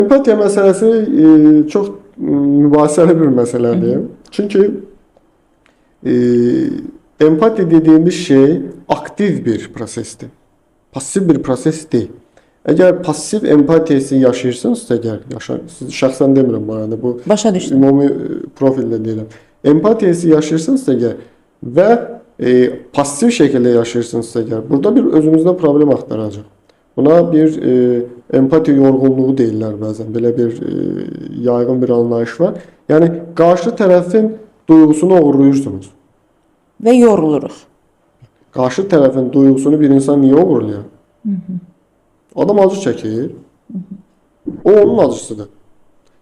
Empatiya məsələsi çox mübahisəli bir məsələdir. Çünki empatiya dediyimiz şey aktiv bir prosesdir. Pasiv bir proses deyil. Əgər pasiv empatiyası yaşayırsınızsa, siz şəxsən demirəm bu arada, bu başa düşdüm. Ümumi profildə deyirəm. Empatiyası yaşayırsınızsa və pasiv şəkildə yaşayırsınızsa, burada bir özümüzdə problem axtaracaq. Buna bir empatiya yorğunluğu deyirlər bəzən. Belə bir yaygın bir anlayış var. Yəni qarşı tərəfin duyğusunu oğurluyursunuz. Və yoruluruq. Qarşı tərəfin duyğusunu bir insan niyə oğurlayır? Adam acı çəkir. O onun acısıdır.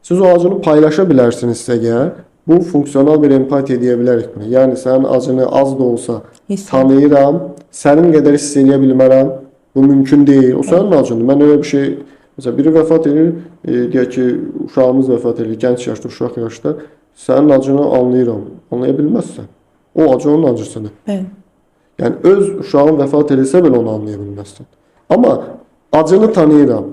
Siz o acını paylaşa bilərsinizsə əgər, bu funksional bir empatiya deyə bilərik buna. Yəni sənin acını az da olsa tanıyıram, sənin qədər hiss edə bilmərəm. Bu mümkün deyil. O sənin acındır. Mən öyle bir şey, mesela biri vəfat edir, deyək ki, uşağımız vəfat edir, gənc yaşda, uşaq yaşda, sənin acını anlayıram. Anlaya bilməzsən. O acı onun acısıdır. Bəli. Yəni öz uşağın vəfat edirsə belə onu anlaya bilməzsən. Amma acını tanıyıram.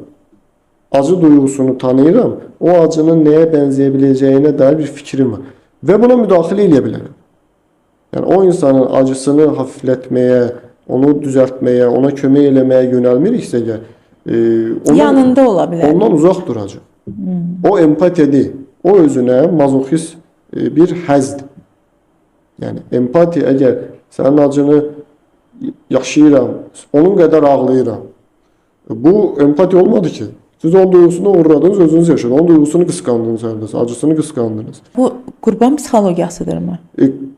Acı duyğusunu tanıyıram. O acının nəyə bənzəyə biləcəyinə dair bir fikrim var. Və buna müdaxilə edə bilərəm. Yəni o insanın acısını hafiflətməyə, onu düzəltməyə, ona kömək eləməyə yönəlmiriksə, yanında ola bilər. Ondan uzaq duracaq. O empatiya deyil. O özünə mazoxist bir həzdir. Yəni empatiya, əgər sənin acını yaşayıram, onun qədər ağlayıram. Bu empatiya olmadı ki. Siz onun duyğusunu uğradınız, özünüz yaşadınız. Onun duyğusunu qısqandınız, acısını qısqandınız. Bu qurban psixologiyasıdırmı?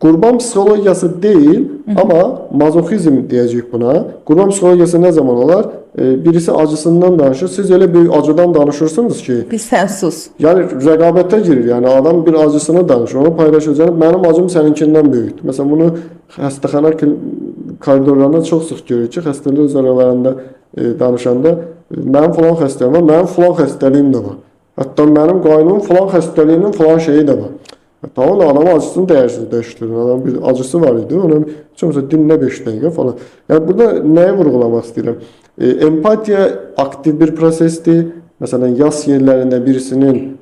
Qurban psixologiyası deyil, amma mazoxizm deyəcəyik buna. Qurban psixologiyası nə zaman olar? Birisi acısından danışır, siz elə bir acıdan danışırsınız ki, Biz sən sus. yəni rəqabətə girir. Yəni adam bir acısını danışır, onu paylaşacaq. Mənim acım səninkindən böyükdür. Məsələn, bunu xəstəxana koridorlarında çox sıx görürük ki, xəstələr öz aralarında danışanda mənim falan xəstəliyim var, mənim falan xəstəliyim də var. Hətta mənim qaynumun falan xəstəliyinin falan şeyi də var. Tamam, adamın acısını dəyərsizləşdirir. Adam bir acısı var idi. Ona mesela dinlə 5 dəqiqə falan. Yəni burada nəyi vurğulamaq istəyirəm? Empatiya aktiv bir prosesdir. Məsələn, yas yerlərində birisinin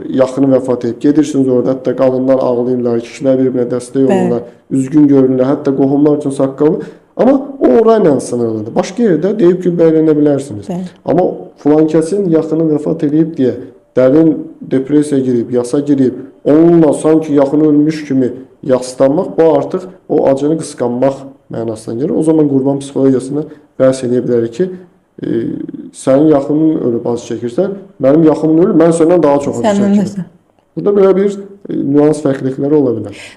yaxını vəfat edib, gedirsiniz orada, hətta qadınlar ağlayırlar, kişilər bir-birinə dəstək olurlar, üzgün görünürlər, hətta qohumlar üçün saqqalı. Amma o orayla sınırlıdır. Başqa yerdə deyib ki, bəylənə bilərsiniz. Amma filankəsin yaxını vəfat edib deyə dərin depresiya girib, yasa girib, onunla sanki yaxını ölmüş kimi yaslanmaq, bu artıq o acını qısqanmaq mənasına gəlir. O zaman qurban psixologiyasını bəhs edə bilərik ki, sənin yaxının ölüb acı çəkirsən, mənim yaxımın ölüb, mən səndən daha çox acı çəkirəm. Burada belə bir nüans fərqlilikləri ola bilər.